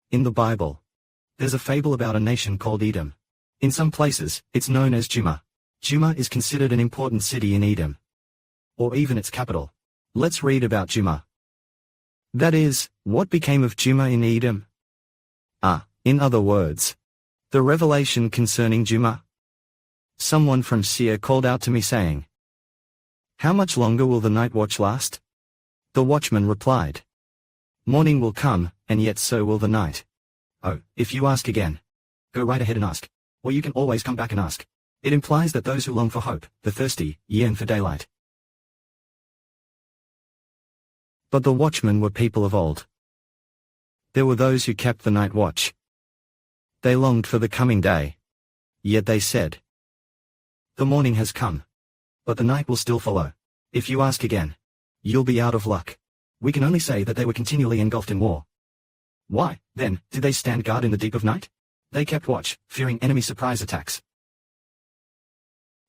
In the Bible, there's a fable about a nation called Edom. In some places, it's known as Juma. Juma is considered an important city in Edom, or even its capital. Let's read about Juma. That is, what became of Juma in Edom? In other words, the revelation concerning Juma. Someone from Seir called out to me saying, "How much longer will the night watch last?" The watchman replied, "Morning will come, and yet so will the night." Oh, if you ask again, go right ahead and ask. Or you can always come back and ask. It implies that those who long for hope, the thirsty, yearn for daylight. But the watchmen were people of old. There were those who kept the night watch. They longed for the coming day. Yet they said, "The morning has come, but the night will still follow." If you ask again, you'll be out of luck. We can only say that they were continually engulfed in war. Why, then, did they stand guard in the deep of night? They kept watch, fearing enemy surprise attacks.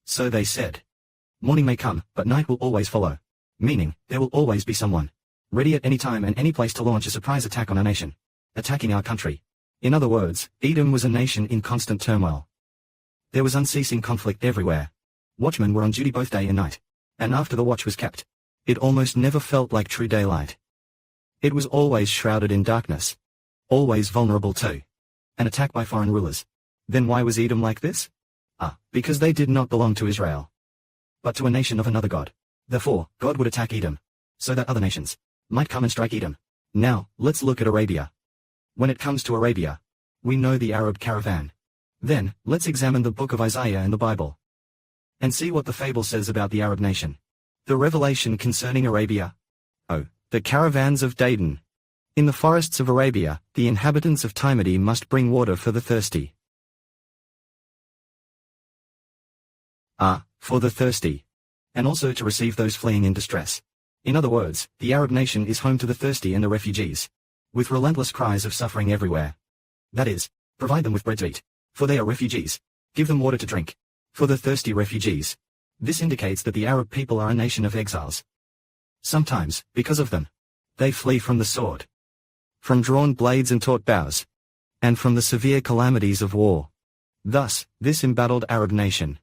So they said, "Morning may come, but night will always follow." Meaning, there will always be someone ready at any time and any place to launch a surprise attack on our nation, attacking our country. In other words, Edom was a nation in constant turmoil. There was unceasing conflict everywhere. Watchmen were on duty both day and night. And after the watch was kept, it almost never felt like true daylight. It was always shrouded in darkness. Always vulnerable to an attack by foreign rulers. Then why was Edom like this? Because they did not belong to Israel, but to a nation of another god. Therefore, God would attack Edom, so that other nations might come and strike Edom. Now, let's look at Arabia. When it comes to Arabia, we know the Arab caravan. Then, let's examine the book of Isaiah and the Bible, and see what the fable says about the Arab nation. The revelation concerning Arabia. The caravans of Dedan. In the forests of Arabia, the inhabitants of Timothy must bring water for the thirsty. For the thirsty. And also to receive those fleeing in distress. In other words, the Arab nation is home to the thirsty and the refugees, with relentless cries of suffering everywhere. That is, provide them with bread to eat, for they are refugees. Give them water to drink, for the thirsty refugees. This indicates that the Arab people are a nation of exiles. Sometimes, because of them, they flee from the sword, from drawn blades and taut bows, and from the severe calamities of war. Thus, this embattled Arab nation,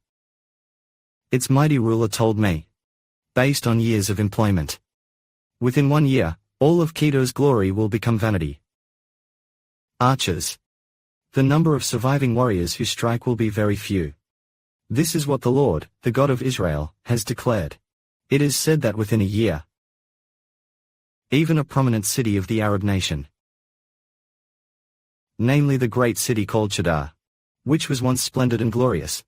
its mighty ruler told me, based on years of employment, within 1 year, all of Kedar's glory will become vanity. Archers. The number of surviving warriors who strike will be very few. This is what the Lord, the God of Israel, has declared. It is said that within a year, even a prominent city of the Arab nation, namely the great city called Cheddar, which was once splendid and glorious,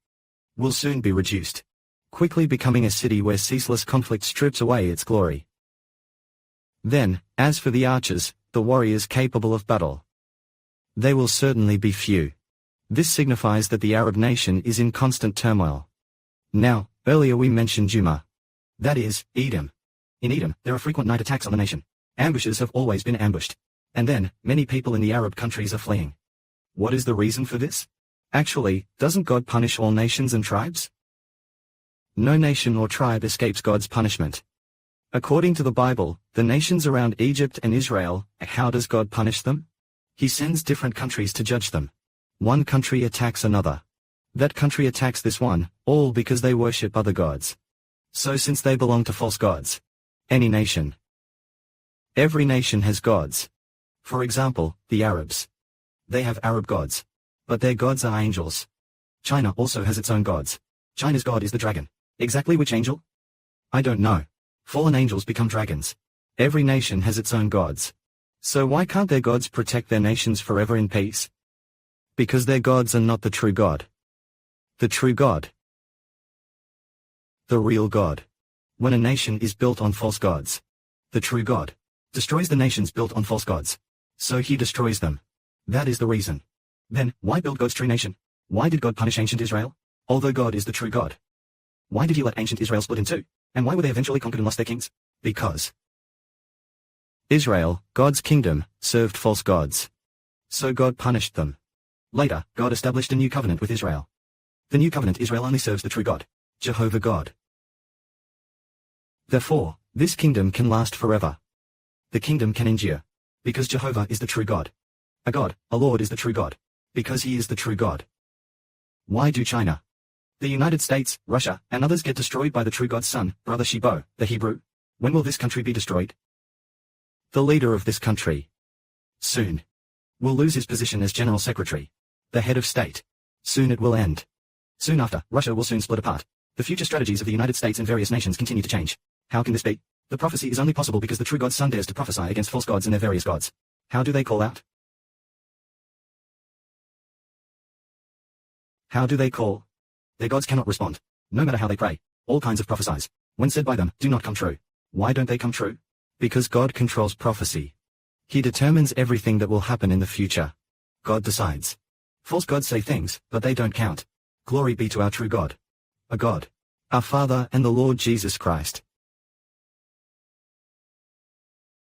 will soon be reduced, quickly becoming a city where ceaseless conflict strips away its glory. Then, as for the archers, the warriors capable of battle, they will certainly be few. This signifies that the Arab nation is in constant turmoil. Now, earlier we mentioned Juma. That is, Edom. In Edom, there are frequent night attacks on the nation. Ambushes have always been ambushed. And then, many people in the Arab countries are fleeing. What is the reason for this? Actually, doesn't God punish all nations and tribes? No nation or tribe escapes God's punishment. According to the Bible, the nations around Egypt and Israel, how does God punish them? He sends different countries to judge them. One country attacks another. That country attacks this one, all because they worship other gods. So since they belong to false gods, every nation has gods. For example, the Arabs. They have Arab gods. But their gods are angels. China also has its own gods. China's god is the dragon. Exactly which angel? I don't know. Fallen angels become dragons. Every nation has its own gods. So why can't their gods protect their nations forever in peace? Because their gods are not the true God. The true God. The real God. When a nation is built on false gods, the true God destroys the nations built on false gods. So he destroys them. That is the reason. Then, why build God's true nation? Why did God punish ancient Israel? Although God is the true God. Why did he let ancient Israel split in two? And why were they eventually conquered and lost their kings? Because Israel, God's kingdom, served false gods. So God punished them. Later, God established a new covenant with Israel. The new covenant Israel only serves the true God, Jehovah God. Therefore, this kingdom can last forever. The kingdom can endure, because Jehovah is the true God. A God, a Lord is the true God. Because he is the true God. Why do China, the United States, Russia, and others get destroyed by the true God's son, Brother Shibo, the Hebrew? When will this country be destroyed? The leader of this country, soon, will lose his position as General Secretary, the head of state. Soon it will end. Soon after, Russia will soon split apart. The future strategies of the United States and various nations continue to change. How can this be? The prophecy is only possible because the true God's son dares to prophesy against false gods and their various gods. How do they call out? How do they call? Their gods cannot respond. No matter how they pray. All kinds of prophecies, when said by them, do not come true. Why don't they come true? Because God controls prophecy. He determines everything that will happen in the future. God decides. False gods say things, but they don't count. Glory be to our true God. A God, our Father and the Lord Jesus Christ.